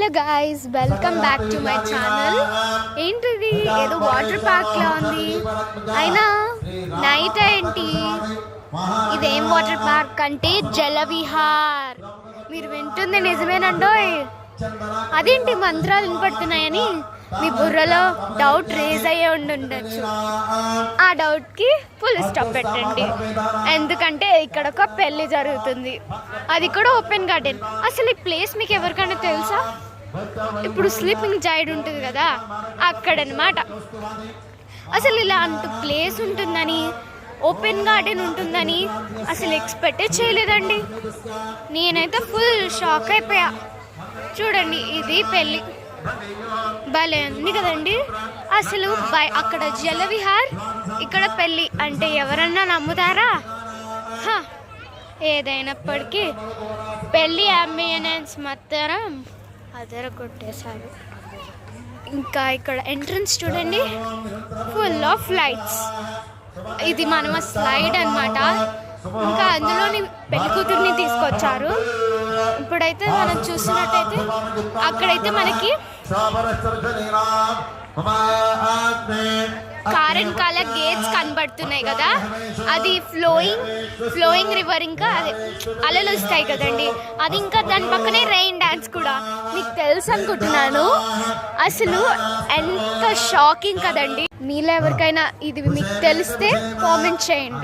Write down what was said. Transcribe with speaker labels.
Speaker 1: Hello guys, welcome back to my channel. ఏంటిది ఏదో water park లా ఉంది, అయినా నైట్ ఏంటి? ఇదేం వాటర్ పార్క్ అంటే జలవిహార్. మీరు వింటుంది నిజమేనండోయ్. అదేంటి మంత్రాలు వినపడుతున్నాయని మీ బుర్రలో డౌట్ రేజ్ అయ్యే ఉండొచ్చు. ఆ డౌట్కి ఫుల్ స్టాప్ పెట్టండి, ఎందుకంటే ఇక్కడ ఒక పెళ్లి జరుగుతుంది, అది కూడా ఓపెన్ గార్డెన్. అసలు ఈ ప్లేస్ మీకు ఎవరికైనా తెలుసా? ఇప్పుడు స్లీపింగ్ జైడ్ ఉంటుంది కదా, అక్కడనమాట. అసలు ఇలాంటి ప్లేస్ ఉంటుందని, ఓపెన్ గార్డెన్ ఉంటుందని అసలు ఎక్స్పెక్టే చేయలేదండి. నేనైతే ఫుల్ షాక్ అయిపోయా. చూడండి, ఇది పెళ్ళి భలే ఉంది కదండి. అసలు అక్కడ జలవిహార్, ఇక్కడ పెళ్ళి అంటే ఎవరన్నా నమ్ముతారా? ఏదైనప్పటికీ పెళ్ళి అంబియన్స్ మాత్రం అదర కొట్టేశారు. ఇంకా ఇక్కడ ఎంట్రన్స్ చూడండి, ఫుల్ ఆఫ్ లైట్స్. ఇది మనమ స్లైడ్ అన్నమాట. ఇంకా అందులోని పెళ్లి కూతుర్ని తీసుకొచ్చారు. ఇప్పుడైతే మనం చూస్తున్నట్టయితే అక్కడైతే మనకి కారెన్ కాల గేట్స్ కనబడుతున్నాయి కదా, అది ఫ్లోయింగ్ రివర్. ఇంకా అదే అలలు వస్తాయి కదండి, అది. ఇంకా దాని పక్కనే రెయిన్ డాన్స్ కూడా. మీకు తెలుసు అనుకుంటున్నాను. అసలు ఎంత షాకింగ్ కదండి. మీలో ఎవరికైనా ఇది మీకు తెలిస్తే కామెంట్ చేయండి.